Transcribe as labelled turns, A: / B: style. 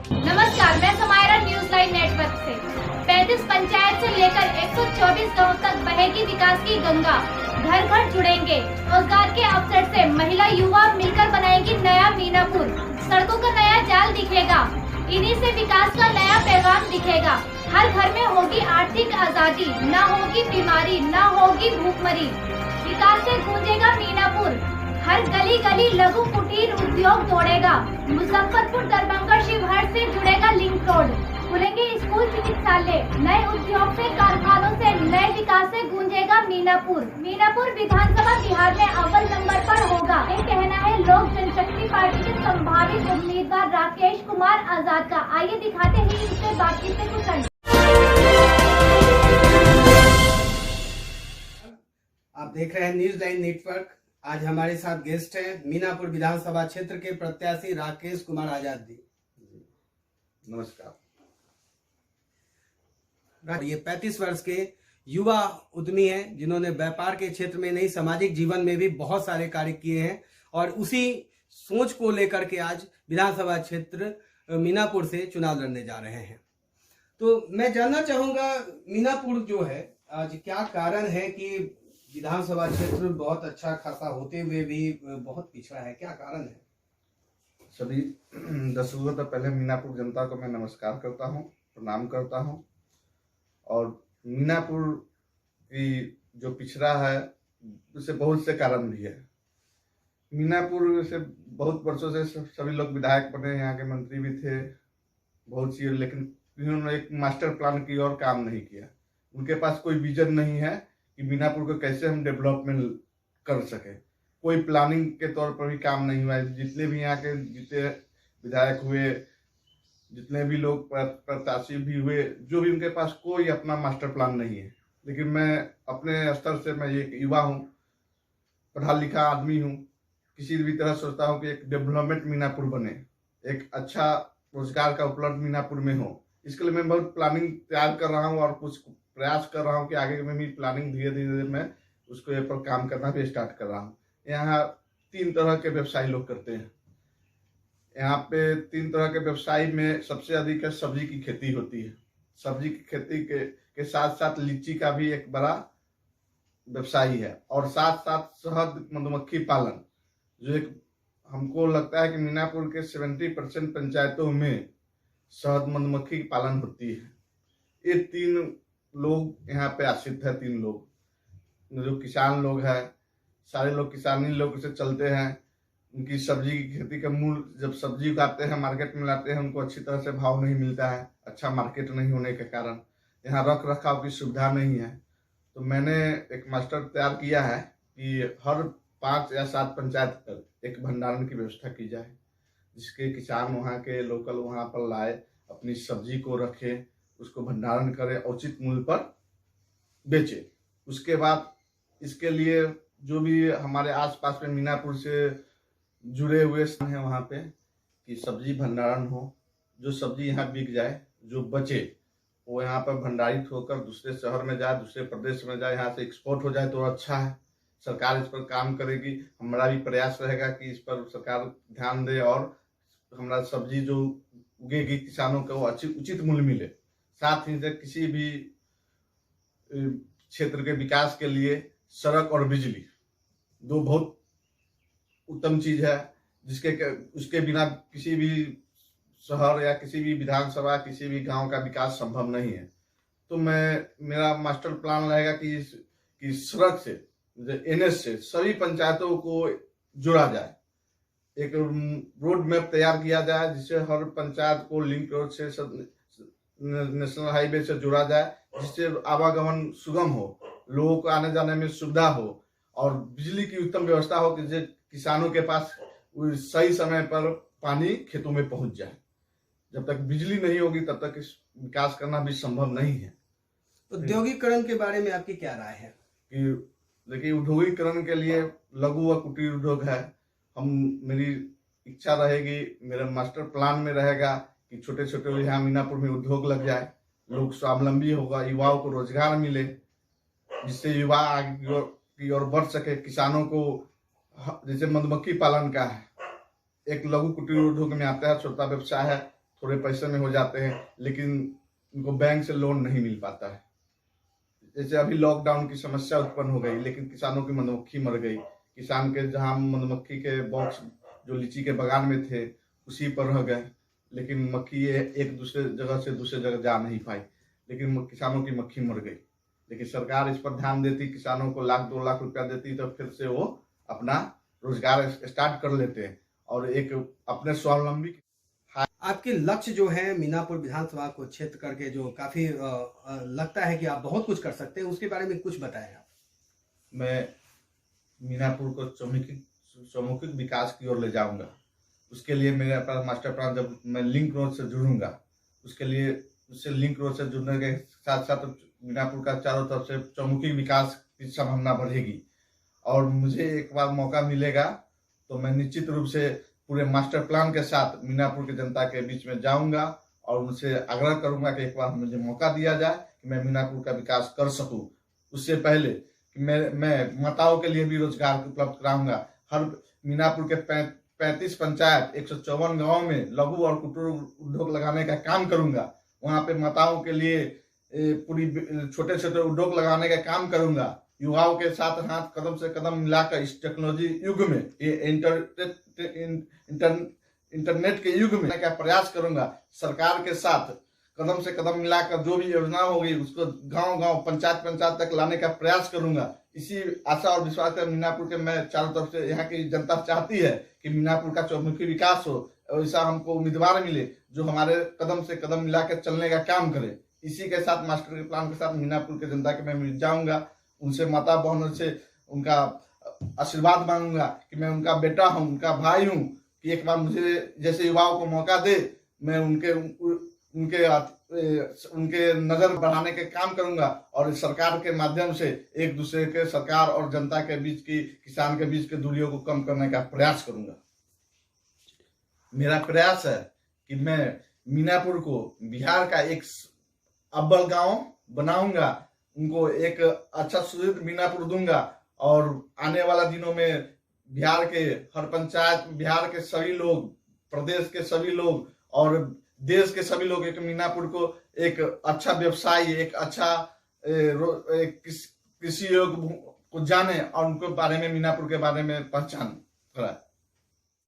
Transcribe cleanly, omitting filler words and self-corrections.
A: नमस्कार, मैं Samaira news live network से। 35 पंचायत से लेकर 124 गाँव तक बहेगी विकास की गंगा। घर घर जुड़ेंगे। रोजगार के अवसर से महिला युवा मिलकर बनाएंगी नया मीनापुर। सड़कों का नया जाल दिखेगा। इन्हीं से विकास का नया पैगाम दिखेगा। हर घर में होगी आर्थिक आजादी, न होगी बीमारी, न होगी भूखमरी। विकास से गूंजेगा मीनापुर। हर गली गली लघु कुटीर उद्योग दौड़ेगा। मुजफ्फरपुर दरभंगा शिवहर से जुड़ेगा लिंक रोड। खुलेंगे स्कूल, चिकित्सालय। नए उद्योग से, कारखानों से, नए विकास से गूंजेगा मीनापुर। मीनापुर विधानसभा बिहार में अव्वल नंबर पर होगा, ये कहना है लोक जनशक्ति पार्टी के संभावित उम्मीदवार राकेश कुमार आजाद का। आइए दिखाते हैं इससे बातचीत में कुछ अंश।
B: आप देख रहे हैं न्यूज लाइन नेटवर्क। आज हमारे साथ गेस्ट हैं मीनापुर विधानसभा क्षेत्र के प्रत्याशी राकेश कुमार आजाद जी।
C: नमस्कार।
B: ये 35 वर्ष के युवा उद्यमी हैं जिन्होंने व्यापार के क्षेत्र में नहीं, सामाजिक जीवन में भी बहुत सारे कार्य किए हैं और उसी सोच को लेकर के आज विधानसभा क्षेत्र मीनापुर से चुनाव लड़ने जा रहे हैं। तो मैं जानना चाहूंगा, मीनापुर जो है आज क्या कारण है कि विधानसभा क्षेत्र बहुत अच्छा खासा होते हुए भी बहुत पिछड़ा है, क्या कारण है?
C: सभी दर्शकों तो पहले मीनापुर जनता को मैं नमस्कार करता हूं, प्रणाम करता हूं। और मीनापुर की जो पिछड़ा है उससे बहुत से कारण भी है। मीनापुर से बहुत वर्षों से सभी लोग विधायक बने, यहाँ के मंत्री भी थे बहुत सी, लेकिन इन्होंने एक मास्टर प्लान की और काम नहीं किया। उनके पास कोई विजन नहीं है कि मीनापुर को कैसे हम डेवलपमेंट कर सके। कोई प्लानिंग के तौर पर भी काम नहीं हुआ है। जितने भी यहाँ के जितने विधायक हुए, जितने भी लोग प्रत्याशी भी हुए, जो भी उनके पास कोई अपना मास्टर प्लान नहीं है। लेकिन मैं अपने स्तर से, मैं एक युवा हूँ, पढ़ा लिखा आदमी हूँ, किसी भी तरह सोचता हूँ कि एक डेवलपमेंट मीनापुर बने, एक अच्छा रोजगार का उपलब्ध मीनापुर में हो। इसके लिए मैं बहुत प्लानिंग तैयार कर रहा हूँ और कुछ प्रयास कर रहा हूँ कि आगे में भी प्लानिंग धीरे धीरे मैं उसको पर काम करना भी स्टार्ट कर रहा हूँ। यहाँ 3 तरह के व्यवसाय लोग करते हैं। यहाँ पे 3 तरह के व्यवसाय में सबसे अधिक है सब्जी की खेती होती है। सब्जी की खेती के साथ साथ लीची का भी एक बड़ा व्यवसाय है और साथ साथ शहद मधुमक्खी पालन, जो एक हमको लगता है कि मीनापुर के 70% पंचायतों में शहद मधुमक्खी पालन होती है। ये 3 लोग यहाँ पे आश्रित है। 3 लोग जो किसान लोग हैं, सारे लोग किसानी लोग से चलते हैं। उनकी सब्जी की खेती का मूल, जब सब्जी उगाते हैं मार्केट में लाते हैं, उनको अच्छी तरह से भाव नहीं मिलता है। अच्छा मार्केट नहीं होने के कारण यहाँ रख रखाव की सुविधा नहीं है। तो मैंने एक मास्टर तैयार किया है कि हर 5 या 7 पंचायत पर एक भंडारण की व्यवस्था की जाए, जिसके किसान वहाँ के लोकल वहाँ पर लाए, अपनी सब्जी को रखे, उसको भंडारण करे, उचित मूल्य पर बेचे। उसके बाद इसके लिए जो भी हमारे आसपास में मीनापुर से जुड़े हुए हैं वहाँ पे कि सब्जी भंडारण हो, जो सब्जी यहाँ बिक जाए, जो बचे वो यहाँ पर भंडारित होकर दूसरे शहर में जाए, दूसरे प्रदेश में जाए, यहाँ से एक्सपोर्ट हो जाए तो अच्छा है। सरकार इस पर काम करेगी। हमारा भी प्रयास रहेगा कि इस पर सरकार ध्यान दे और हमारा सब्जी जो उगेगी किसानों को वो उचित मूल्य मिले। साथ ही से किसी भी क्षेत्र के विकास के लिए सड़क और बिजली 2 बहुत उत्तम चीज है, जिसके उसके बिना किसी भी शहर या किसी भी विधानसभा, किसी भी गांव का विकास संभव नहीं है। तो मेरा मास्टर प्लान रहेगा कि सड़क से, NH से सभी पंचायतों को जोड़ा जाए। एक रोड मैप तैयार किया जाए जिससे हर पंचायत को लिंक रोड से, नेशनल हाईवे से जोड़ा जाए, जिससे आवागमन सुगम हो, लोगों को आने जाने में सुविधा हो और बिजली की उत्तम व्यवस्था हो कि किसानों के पास सही समय पर पानी खेतों में पहुंच जाए। जब तक बिजली नहीं होगी तब तक इस विकास करना भी संभव नहीं है।
B: औद्योगिकरण के बारे में आपकी क्या राय है?
C: कि देखिए, उद्योगीकरण के लिए लघु व कुटीर उद्योग है। मेरी इच्छा रहेगी, मेरे मास्टर प्लान में रहेगा कि छोटे छोटे यहाँ मीनापुर में उद्योग लग जाए, लोग स्वावलंबी होगा, युवाओं को रोजगार मिले, जिससे युवा आगे की ओर बढ़ सके। किसानों को जैसे मधुमक्खी पालन का है, एक लघु कुटीर उद्योग में आता है, छोटा व्यवसाय है, थोड़े पैसे में हो जाते हैं, लेकिन उनको बैंक से लोन नहीं मिल पाता है। जैसे अभी लॉकडाउन की समस्या उत्पन्न हो गई, लेकिन किसानों की मधुमक्खी मर गई। किसान के जहां मधुमक्खी के बॉक्स जो लीची के बगान में थे उसी पर रह गए, लेकिन मक्खी एक दूसरे जगह से दूसरे जगह जा नहीं पाई, लेकिन किसानों की मक्खी मर गई। लेकिन सरकार इस पर ध्यान देती, किसानों को 1-2 लाख रुपया देती, तो फिर से वो अपना रोजगार स्टार्ट कर लेते हैं और एक अपने स्वावलंबी।
B: आपके लक्ष्य जो है मीनापुर विधानसभा को क्षेत्र करके जो काफी लगता है कि आप बहुत कुछ कर सकते हैं, उसके बारे में कुछ बताएं आप।
C: मैं मीनापुर को चौमुखी विकास की ओर ले जाऊंगा। उसके लिए मेरे पास मास्टर प्लान, जब मैं लिंक रोड से जुड़ूंगा, उसके लिए उससे लिंक रोड से जुड़ने के साथ साथ मीनापुर का चारों तरफ से चौमुखी विकास की संभावना बढ़ेगी। और मुझे एक बार मौका मिलेगा तो मैं निश्चित रूप से पूरे मास्टर प्लान के साथ मीनापुर की जनता के बीच में जाऊंगा और उनसे आग्रह करूंगा कि एक बार मुझे मौका दिया जाए कि मैं मीनापुर का विकास कर सकूं। उससे पहले कि मैं माताओं के लिए भी रोजगार उपलब्ध कराऊंगा। हर मीनापुर के 35 पंचायत 154 गाँव में लघु और कुटीर उद्योग लगाने का काम करूंगा। वहां पे माताओं के लिए पूरी छोटे छोटे उद्योग लगाने का काम करूंगा। युवाओं के साथ हाथ कदम से कदम मिलाकर इस टेक्नोलॉजी युग में, ये इंटरनेट के युग में का प्रयास करूंगा। सरकार के साथ कदम से कदम मिलाकर जो भी योजना होगी उसको गांव गांव पंचायत तक लाने का प्रयास करूंगा। इसी आशा और विश्वास कर मीनापुर के मैं चारों तरफ से, यहाँ की जनता चाहती है कि मीनापुर का चौमुखी विकास हो और ऐसा हमको उम्मीदवार मिले जो हमारे कदम से कदम मिलाकर चलने का काम करे। इसी के साथ मास्टर प्लान के साथ मीनापुर के जनता के मैं मिल जाऊंगा, उनसे माता बहनों से उनका आशीर्वाद मांगूंगा कि मैं उनका बेटा हूं, उनका भाई हूं, कि एक बार मुझे जैसे युवाओं को मौका दे, मैं उनके नजर बढ़ाने के काम करूंगा और सरकार के माध्यम से एक दूसरे के, सरकार और जनता के बीच की, किसान के बीच की दूरियों को कम करने का प्रयास करूंगा। मेरा प्रयास है कि मैं मीनापुर को बिहार का एक अव्वल गांव बनाऊंगा, उनको एक अच्छा सुदृढ़ मीनापुर दूंगा और आने वाला दिनों में बिहार के हर पंचायत, बिहार के सभी लोग, प्रदेश के सभी लोग और देश के सभी लोग एक मीनापुर को एक अच्छा व्यवसाय, एक अच्छा कृषि योग को जाने और उनके बारे में, मीनापुर के बारे में पहचान कराए।